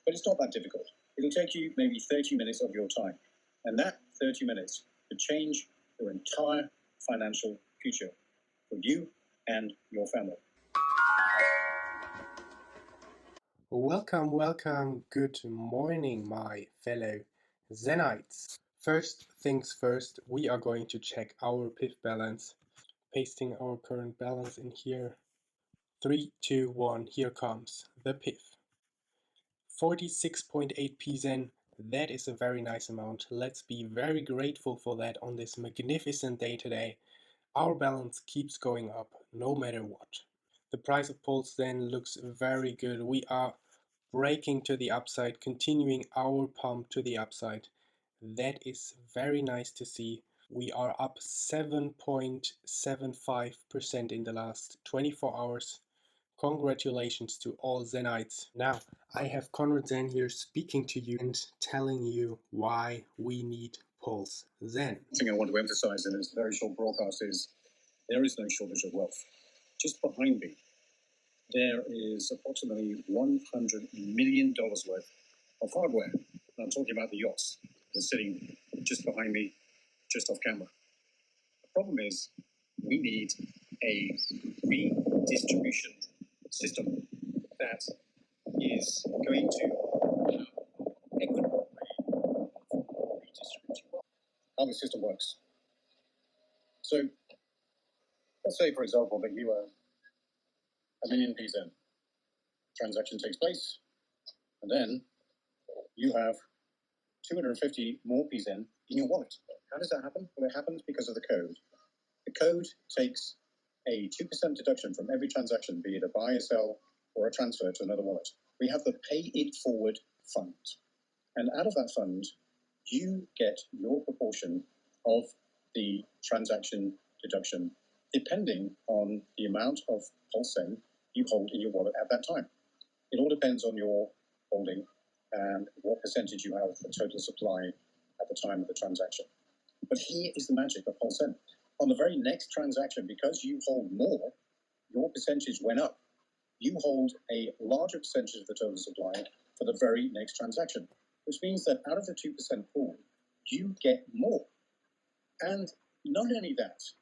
But it's not that difficult. It'll take you maybe 30 minutes of your time. And that 30 minutes could change your entire financial future for you and your family. Welcome, good morning, my fellow Zenites. First things first, we are going to check our PIF balance, pasting our current balance in here. 3, 2, 1, here comes the PIF. 46.8 Pzen, that is a very nice amount. Let's be very grateful for that on this magnificent day today. Our balance keeps going up no matter what. The price of Pulsechain looks very good. We are breaking to the upside, continuing our pump to the upside. That is very nice to see. We are up 7.75% in the last 24 hours. Congratulations to all Zenites. Now, I have Conrad Zen here speaking to you and telling you why we need Pulsechain. The thing I want to emphasize in this very short broadcast is there is no shortage of wealth. Just behind me, there is approximately $100 million worth of hardware. I'm talking about the yachts. They're sitting just behind me, just off camera. The problem is we need a redistribution system that is going to equitably redistribute wealth. How the system works. So let's say, for example, that you own $1 million Pzen. Transaction takes place, and then you have 250 more Pzen in your wallet. How does that happen? Well, it happens because of the code. The code takes a 2% deduction from every transaction, be it a buy, a sell, or a transfer to another wallet. We have the Pay It Forward fund. And out of that fund, you get your proportion of the transaction deduction, depending on the amount of Pulsechain you hold in your wallet at that time. It all depends on your holding and what percentage you have of the total supply at the time of the transaction. But here is the magic of Pulsechain. On the very next transaction, because you hold more, your percentage went up. You hold a larger percentage of the total supply for the very next transaction, which means that out of the 2% pool, you get more. And not only that,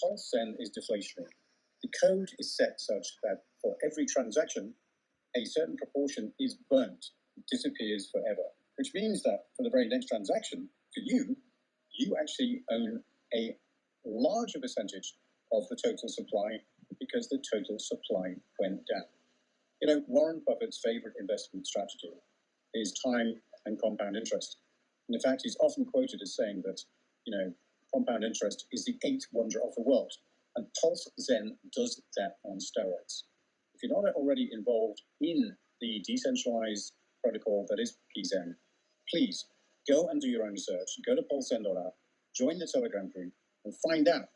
Pulsechain is deflationary. The code is set such that for every transaction, a certain proportion is burnt, disappears forever, which means that for the very next transaction, for you, you actually own a larger percentage of the total supply because the total supply went down. You know, Warren Buffett's favorite investment strategy is time and compound interest. And in fact, he's often quoted as saying that, compound interest is the eighth wonder of the world. And Pulsechain does that on steroids. If you're not already involved in the decentralized protocol that is Pzen, please go and do your own research. Go to pulsechain.app, join the Telegram group, and find out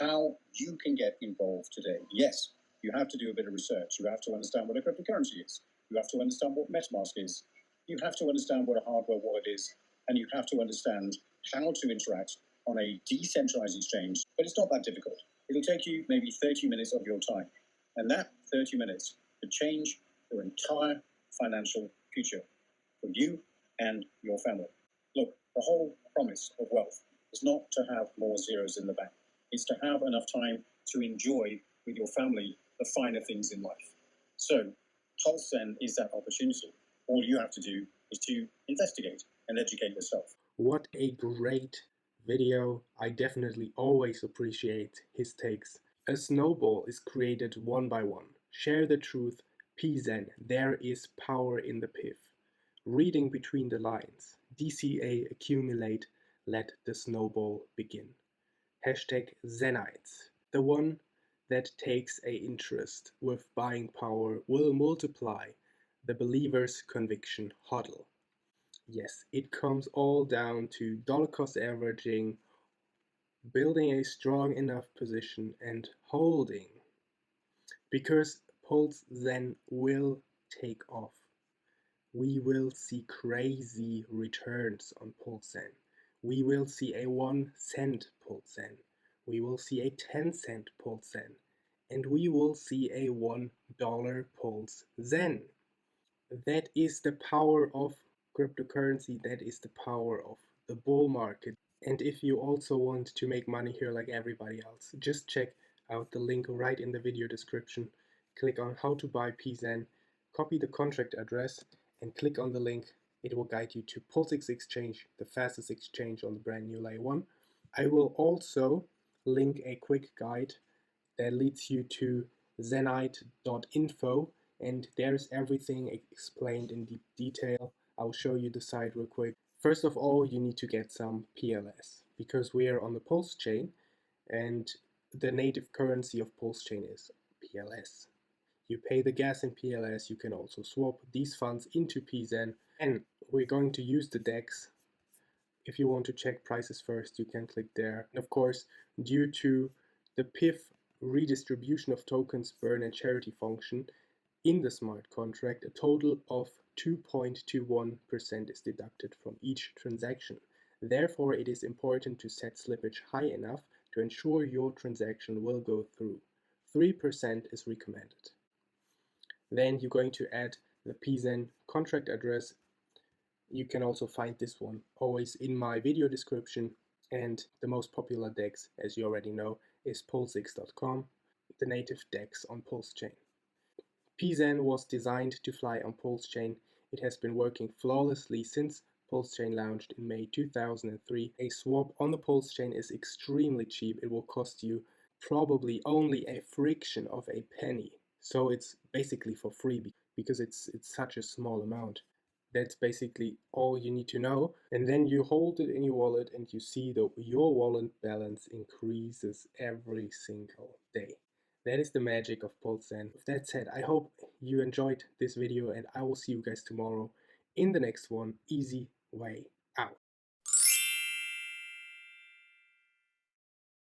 how you can get involved today. Yes, you have to do a bit of research. You have to understand what a cryptocurrency is. You have to understand what MetaMask is. You have to understand what a hardware wallet is. And you have to understand how to interact on a decentralized exchange. But it's not that difficult. It'll take you maybe 30 minutes of your time. And that 30 minutes could change your entire financial future for you and your family. Look, the whole promise of wealth is not to have more zeros in the bank. It's to have enough time to enjoy with your family the finer things in life. So Pulsechain is that opportunity. All you have to do is to investigate and educate yourself. What a great video. I definitely always appreciate his takes. A snowball is created one by one. Share the truth. Pzen, there is power in the PIF. Reading between the lines. DCA accumulate. Let the snowball begin. Hashtag Zenites. The one that takes a interest with buying power will multiply the believer's conviction hodl. Yes, it comes all down to dollar cost averaging, building a strong enough position, and holding. Because Pulsechain will take off. We will see crazy returns on Pulsechain. We will see a 1 cent Pulsechain. We will see a 10-cent Pulsechain. And we will see a $1 Pulsechain. That is the power of cryptocurrency. That is the power of the bull market. And if you also want to make money here like everybody else, just check out the link right in the video description. Click on how to buy Pzen, copy the contract address, and click on the link. It will guide you to Pulsex exchange, the fastest exchange on the brand new layer 1. I will also link a quick guide that leads you to zenite.info, and there's everything explained in deep detail. I'll show you the site real quick. First of all, you need to get some PLS because we are on the Pulsechain, and the native currency of Pulsechain is PLS. You pay the gas in PLS. You can also swap these funds into Pzen, and we're going to use the DEX. If you want to check prices first, you can click there. And of course, due to the PIF redistribution of tokens burn and charity function in the smart contract, a total of 2.21% is deducted from each transaction. Therefore, it is important to set slippage high enough to ensure your transaction will go through. 3% is recommended. Then you're going to add the Pzen contract address. You can also find this one always in my video description. And the most popular DEX, as you already know, is pulsex.com, the native DEX on Pulsechain. Pzen was designed to fly on Pulsechain. It has been working flawlessly since Pulsechain launched in May 2003. A swap on the Pulsechain is extremely cheap. It will cost you probably only a fraction of a penny. So it's basically for free because it's such a small amount. That's basically all you need to know. And then you hold it in your wallet and you see that your wallet balance increases every single day. That is the magic of Pulsechain. With that said, I hope you enjoyed this video and I will see you guys tomorrow in the next one. Easy way out.